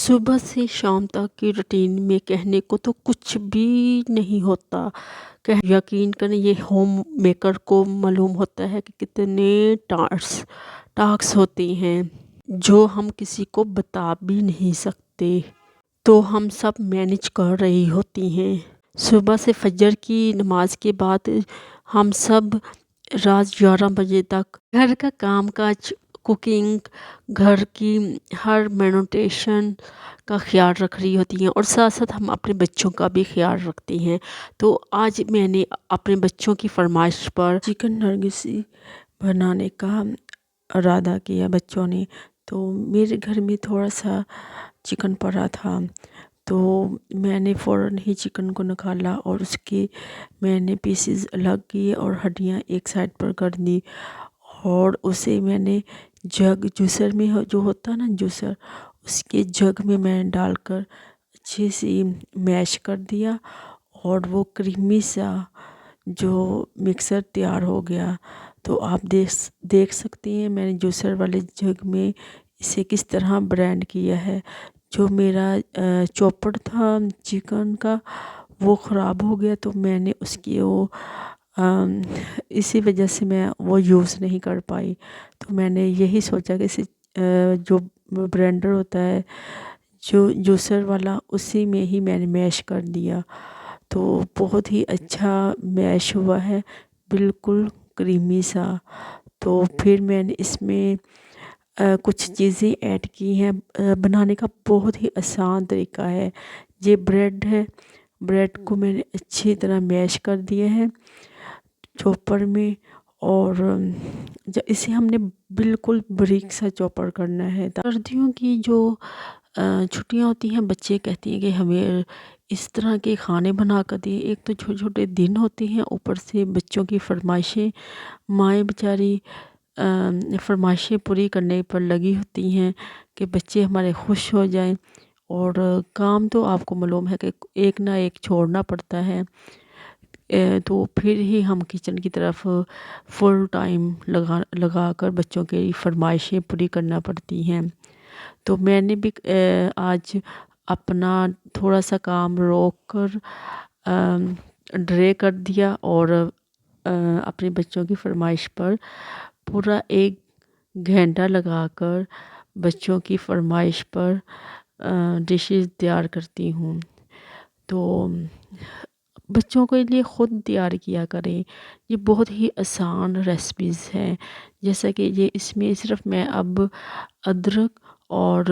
صبح سے شام تک کی روٹین میں کہنے کو تو کچھ بھی نہیں ہوتا۔ یقین کریں یہ ہوم میکر کو معلوم ہوتا ہے کہ کتنے ٹاسک ہوتے ہیں جو ہم کسی کو بتا بھی نہیں سکتے، تو ہم سب مینج کر رہی ہوتی ہیں۔ صبح سے فجر کی نماز کے بعد ہم سب رات 11 بجے تک گھر کا کام کاج، کوکنگ، گھر کی ہر مینوٹیشن کا خیال رکھ رہی ہوتی ہیں، اور ساتھ ساتھ ہم اپنے بچوں کا بھی خیال رکھتی ہیں۔ تو آج میں نے اپنے بچوں کی فرمائش پر چکن نرگسی بنانے کا ارادہ کیا بچوں نے، تو میرے گھر میں تھوڑا سا چکن پڑا تھا، تو میں نے فوراً ہی چکن کو نکالا اور اس کے میں نے پیسز الگ کیے اور ہڈیاں ایک سائڈ پر کر دی، اور اسے میں نے جوسر میں جو ہوتا نا جوسر، اس کے جگ میں ڈال کر اچھے سے میش کر دیا، اور وہ کریمی سا جو مکسر تیار ہو گیا۔ تو آپ دیکھ سکتے ہیں میں نے جوسر والے جگ میں اسے کس طرح برینڈ کیا ہے۔ جو میرا چوپڑ تھا چکن کا وہ خراب ہو گیا، تو میں نے اس کی اسی وجہ سے میں وہ یوز نہیں کر پائی، تو میں نے یہی سوچا کہ اسے جو برینڈر ہوتا ہے جو جوسر والا اسی میں ہی میں نے میش کر دیا، تو بہت ہی اچھا میش ہوا ہے، بالکل کریمی سا۔ تو پھر میں نے اس میں کچھ چیزیں ایڈ کی ہیں۔ بنانے کا بہت ہی آسان طریقہ ہے۔ یہ بریڈ ہے، بریڈ کو میں نے اچھی طرح میش کر دیا ہے چوپر میں، اور اسے ہم نے بالکل باریک سا چوپر کرنا ہے۔ سردیوں کی جو چھٹیاں ہوتی ہیں، بچے کہتے ہیں کہ ہمیں اس طرح کے کھانے بنا کر دیں۔ ایک تو چھوٹے چھوٹے دن ہوتے ہیں، اوپر سے بچوں کی فرمائشیں، مائیں بیچاری فرمائشیں پوری کرنے پر لگی ہوتی ہیں کہ بچے ہمارے خوش ہو جائیں، اور کام تو آپ کو معلوم ہے کہ ایک نہ ایک چھوڑنا پڑتا ہے، تو پھر ہی ہم کچن کی طرف فل ٹائم لگا کر بچوں کی فرمائشیں پوری کرنا پڑتی ہیں۔ تو میں نے بھی آج اپنا تھوڑا سا کام روک کر ڈرے کر دیا، اور اپنے بچوں کی فرمائش پر پورا 1 گھنٹہ لگا کر بچوں کی فرمائش پر ڈشز تیار کرتی ہوں۔ تو بچوں کے لیے خود تیار کیا کریں، یہ بہت ہی آسان ریسپیز ہیں، جیسا کہ یہ اس میں صرف میں اب ادرک اور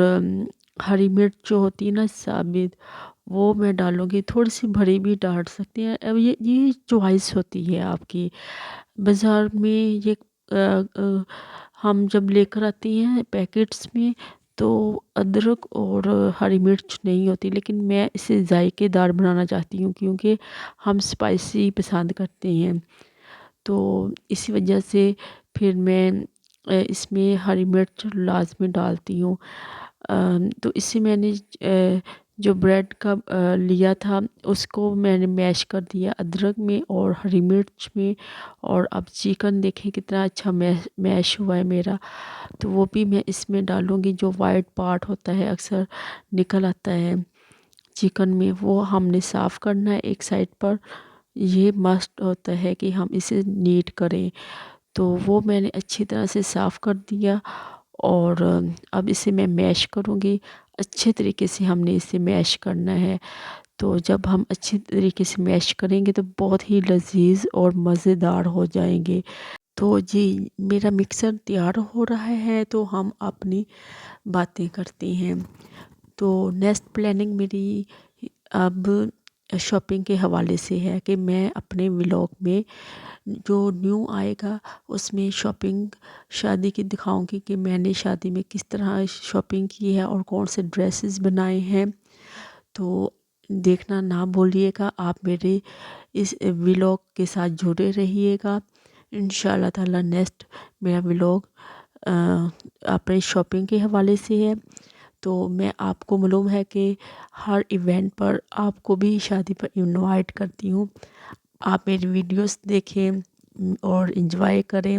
ہری مرچ جو ہوتی ہے نا ثابت، وہ میں ڈالوں گی، تھوڑی سی بھری بھی ڈال سکتے ہیں، اب یہ چوائس ہوتی ہے آپ کی۔ بازار میں یہ ہم جب لے کر آتے ہیں پیکٹس میں، تو ادرک اور ہری مرچ نہیں ہوتی، لیکن میں اسے ذائقے دار بنانا چاہتی ہوں کیونکہ ہم اسپائسی پسند کرتے ہیں، تو اسی وجہ سے پھر میں اس میں ہری مرچ لازمی ڈالتی ہوں۔ تو اس سے میں نے جو بریڈ کا لیا تھا اس کو میں نے میش کر دیا ادرک میں اور ہری مرچ میں، اور اب چکن دیکھیں کتنا اچھا میش ہوا ہے میرا، تو وہ بھی میں اس میں ڈالوں گی۔ جو وائٹ پارٹ ہوتا ہے اکثر نکل آتا ہے چکن میں، وہ ہم نے صاف کرنا ہے ایک سائڈ پر، یہ مسٹ ہوتا ہے کہ ہم اسے نیٹ کریں، تو وہ میں نے اچھی طرح سے صاف کر دیا، اور اب اسے میں میش کروں گی۔ اچھے طریقے سے ہم نے اسے میش کرنا ہے، تو جب ہم اچھی طریقے سے میش کریں گے تو بہت ہی لذیذ اور مزیدار ہو جائیں گے۔ تو جی میرا مکسر تیار ہو رہا ہے، تو ہم اپنی باتیں کرتے ہیں۔ تو نیکسٹ پلاننگ میری اب شاپنگ کے حوالے سے ہے کہ میں اپنے ولاگ میں جو نیو آئے گا اس میں شاپنگ شادی کی دکھاؤں گی کہ میں نے شادی میں کس طرح شاپنگ کی ہے اور کون سے ڈریسز بنائے ہیں، تو دیکھنا نہ بھولیے گا۔ آپ میرے اس ولاگ کے ساتھ جڑے رہیے گا۔ انشاءاللہ تعالی نیکسٹ میرا ولاگ اپنے شاپنگ کے حوالے سے ہے، تو میں آپ کو معلوم ہے کہ ہر ایونٹ پر آپ کو بھی شادی پر انوائٹ کرتی ہوں، آپ میری ویڈیوز دیکھیں اور انجوائے کریں،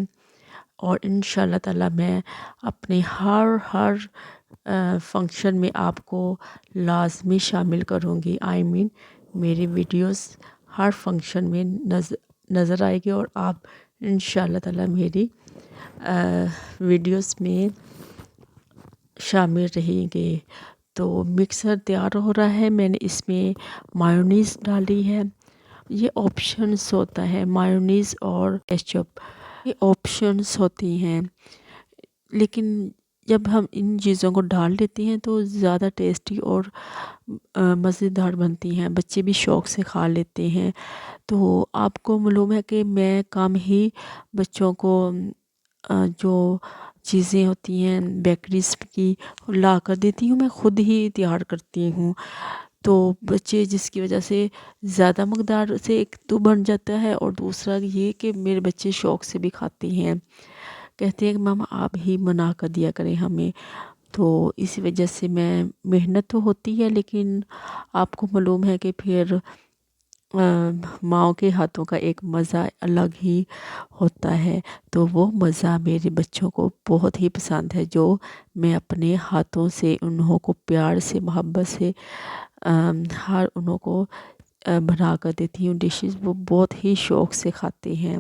اور انشاءاللہ تعالی میں اپنے ہر فنکشن میں آپ کو لازمی شامل کروں گی. میری ویڈیوز ہر فنکشن میں نظر آئے گی اور آپ انشاءاللہ تعالی میری ویڈیوز میں شامل رہیں گے. تو مکسر تیار ہو رہا ہے. میں نے اس میں مایونیز ڈالی ہے. یہ آپشنس ہوتا ہے، مایونیز اور کیچپ یہ آپشنس ہوتی ہیں، لیکن جب ہم ان چیزوں کو ڈال لیتے ہیں تو زیادہ ٹیسٹی اور مزیدار بنتی ہیں. بچے بھی شوق سے کھا لیتے ہیں. تو آپ کو معلوم ہے کہ میں کم ہی بچوں کو جو چیزیں ہوتی ہیں بیکریز کی لا کر دیتی ہوں، میں خود ہی تیار کرتی ہوں. تو بچے جس کی وجہ سے زیادہ مقدار سے ایک تو بن جاتا ہے، اور دوسرا یہ کہ میرے بچے شوق سے بھی کھاتے ہیں، کہتے ہیں کہ ماما آپ ہی بنا کر دیا کریں ہمیں. تو اسی وجہ سے محنت تو ہوتی ہے، لیکن آپ کو معلوم ہے کہ پھر ماؤں کے ہاتھوں کا ایک مزہ الگ ہی ہوتا ہے. تو وہ مزہ میرے بچوں کو بہت ہی پسند ہے، جو میں اپنے ہاتھوں سے انہوں کو پیار سے محبت سے ہر انہوں کو بنا کر دیتی ہوں ڈشز. وہ بہت ہی شوق سے کھاتے ہیں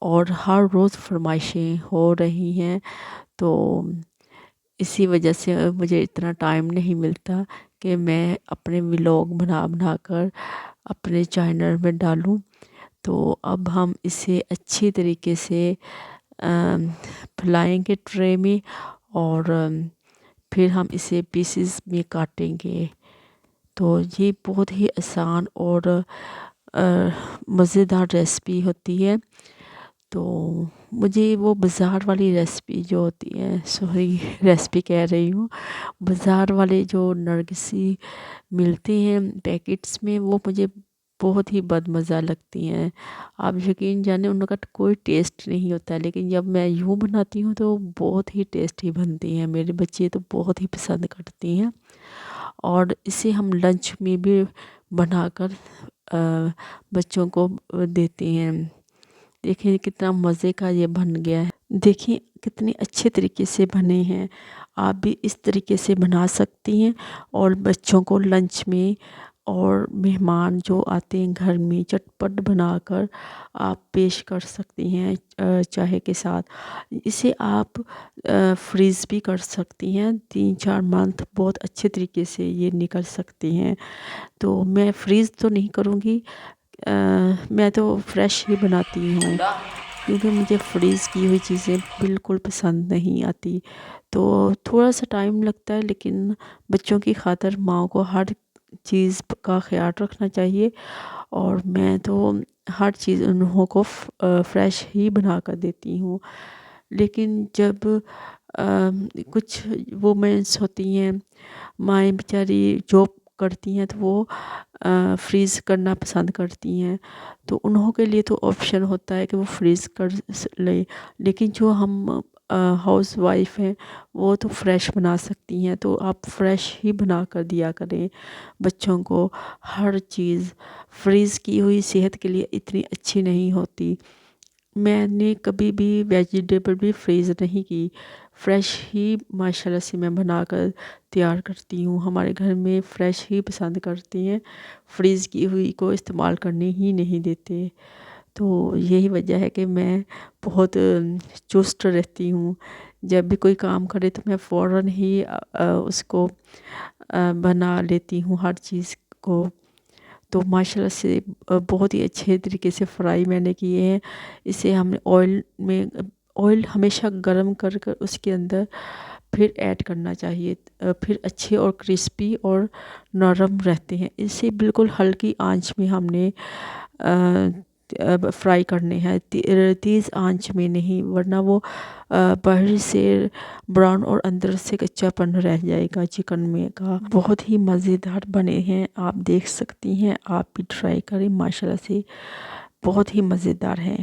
اور ہر روز فرمائشیں ہو رہی ہیں. تو اسی وجہ سے مجھے اتنا ٹائم نہیں ملتا کہ میں اپنے ولاگ بنا کر اپنے چینل میں ڈالوں. تو اب ہم اسے اچھی طریقے سے پھیلائیں گے ٹرے میں، اور پھر ہم اسے پیسز میں کاٹیں گے. تو یہ بہت ہی آسان اور مزیدار ریسپی ہوتی ہے. تو مجھے وہ بازار والی ریسپی جو ہوتی ہے، ریسپی کہہ رہی ہوں، بازار والے جو نرگسی ملتے ہیں پیکٹس میں، وہ مجھے بہت ہی بد مزہ لگتی ہیں. آپ یقین جانیں ان کا کوئی ٹیسٹ نہیں ہوتا ہے، لیکن جب میں یوں بناتی ہوں تو بہت ہی ٹیسٹی بنتی ہیں. میرے بچے تو بہت ہی پسند کرتے ہیں، اور اسے ہم لنچ میں بھی بنا کر بچوں کو دیتے ہیں. دیکھیں کتنا مزے کا یہ بن گیا ہے. دیکھیں کتنے اچھے طریقے سے بنے ہیں. آپ بھی اس طریقے سے بنا سکتی ہیں اور بچوں کو لنچ میں اور مہمان جو آتے ہیں گھر میں چٹپٹ بنا کر آپ پیش کر سکتی ہیں چائے کے ساتھ. اسے آپ فریز بھی کر سکتی ہیں. 3-4 منتھ بہت اچھے طریقے سے یہ نکل سکتی ہیں. تو میں فریز تو نہیں کروں گی، میں تو فریش ہی بناتی ہوں، کیونکہ مجھے فریز کی ہوئی چیزیں بالکل پسند نہیں آتی. تو تھوڑا سا ٹائم لگتا ہے، لیکن بچوں کی خاطر ماں کو ہر چیز کا خیال رکھنا چاہیے، اور میں تو ہر چیز انہوں کو فریش ہی بنا کر دیتی ہوں. لیکن جب کچھ وومنس ہوتی ہیں، مائیں بیچاری جاب کرتی ہیں، تو وہ فریز کرنا پسند کرتی ہیں، تو انہوں کے لیے تو آپشن ہوتا ہے کہ وہ فریز کر لے. لیکن جو ہم ہاؤس وائف ہیں وہ تو فریش بنا سکتی ہیں. تو آپ فریش ہی بنا کر دیا کریں بچوں کو. ہر چیز فریز کی ہوئی صحت کے لیے اتنی اچھی نہیں ہوتی. میں نے کبھی بھی ویجیٹیبل بھی فریز نہیں کی، فریش ہی ماشاءاللہ سے میں بنا کر تیار کرتی ہوں. ہمارے گھر میں فریش ہی پسند کرتے ہیں، فریز کی ہوئی کو استعمال کرنے ہی نہیں دیتے. تو یہی وجہ ہے کہ میں بہت چست رہتی ہوں. جب بھی کوئی کام کرے تو میں فوراً ہی اس کو بنا لیتی ہوں ہر چیز کو. تو ماشاءاللہ سے بہت ہی اچھے طریقے سے فرائی میں نے کیے ہیں. اسے ہم نے آئل ہمیشہ گرم کر اس کے اندر پھر ایڈ کرنا چاہیے، پھر اچھے اور کرسپی اور نرم رہتے ہیں. اسے بالکل ہلکی آنچ میں ہم نے فرائی کرنے ہیں، تیز آنچ میں نہیں، ورنہ وہ باہر سے براؤن اور اندر سے کچا پن رہ جائے گا چکن میں کا. بہت ہی مزیدار بنے ہیں، آپ دیکھ سکتی ہیں. آپ بھی ٹرائی کریں، ماشاءاللہ سے بہت ہی مزیدار ہیں.